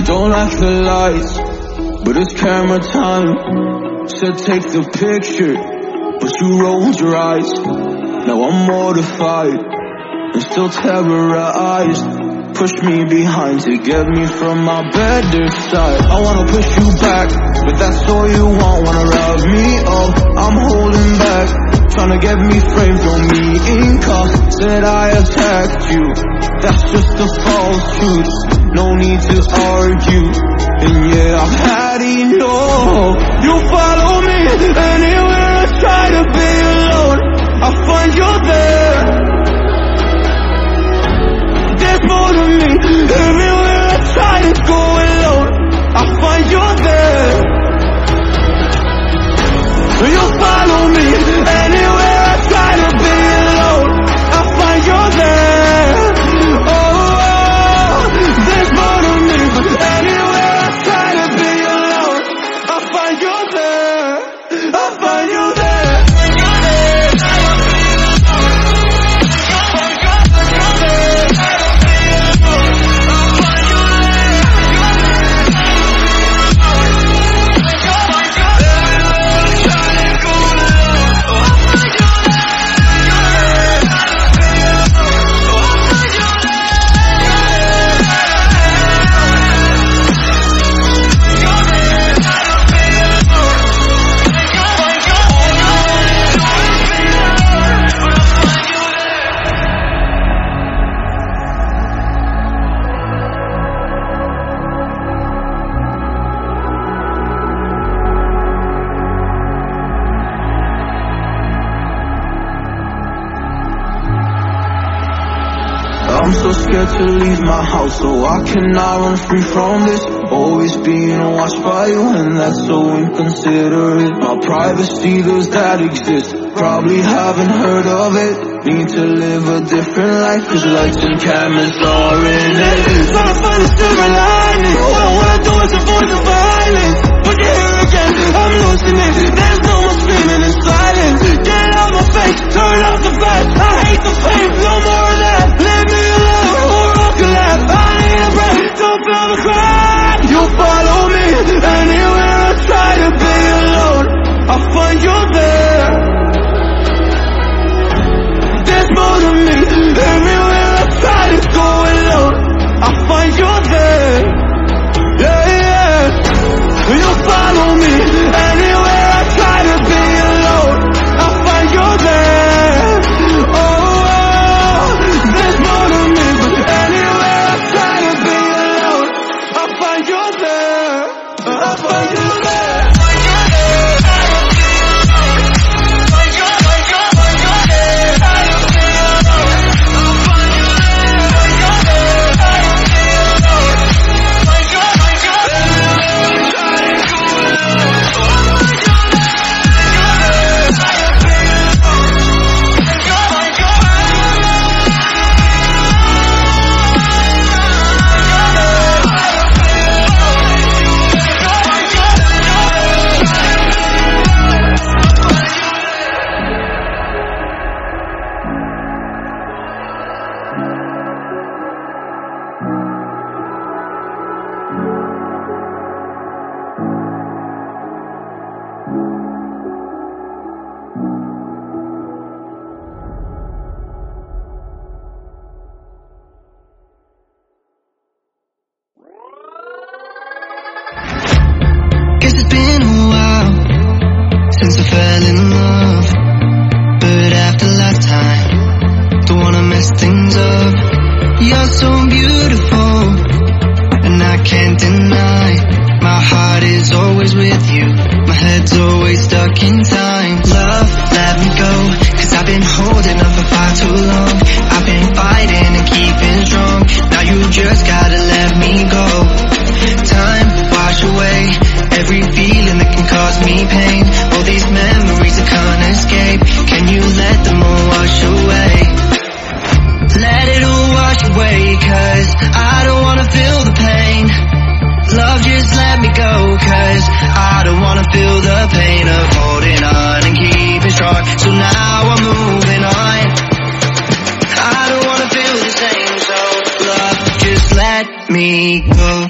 Don't like the lights, but it's camera time. Said take the picture, but you rolled your eyes. Now I'm mortified and still terrorized. Push me behind to get me from my better side. I wanna push you back, but that's all you want. Wanna rub me up, I'm holding back. Trying wanna get me framed, throw me in cuffs. Said I attacked you, that's just a false truth. No need to argue, and yeah, I've had enough. You follow me anywhere I try to be alone, I find you there. There's more to me. Everywhere I try to go alone, I find you there. You follow me anywhere I try to be alone, I find you there. Oh, there's more to me, but anywhere I try to be alone, I find you there. I find you there. I'm so scared to leave my house, so I cannot run free from this. Always being watched by you, and that's so inconsiderate. My privacy, does that exist? Probably haven't heard of it. Need to live a different life, cause lights and cameras are in it. Trying to find a silver lining. All I wanna do is avoid the violence, but you're here again, I'm losing it. There's no more screaming in silence. Get out my face, turn off the flash. I hate the pain, no more of that. Leave me alone, or I'll collapse. I need a break, don't feel the crack. You follow me anywhere I try to be alone, I find you there. There's more to me. Everywhere I try to go alone, I find you there. Yeah, yeah. You follow me anywhere I try to be alone, I find you there. Oh, there's more to me, but anywhere I try to be alone, I find you there. I find you there. Guess it's been a while since I fell in love, but after lifetime, don't wanna mess things up. You're so beautiful, and I can't deny, my heart is always with you, my head's always stuck in time. Love, let me go, cause I've been holding on for far too long. I've been fighting and keeping strong, now you just gotta let me go. Time, wash away every feeling that can cause me pain. All these memories I can't escape, can you let them all wash away? Let it all wash away, cause I don't wanna feel the pain. Love, just let me go, cause I don't wanna feel the pain of holding on and keeping strong. So now I'm moving on, I don't wanna feel the same. So love, just let me go.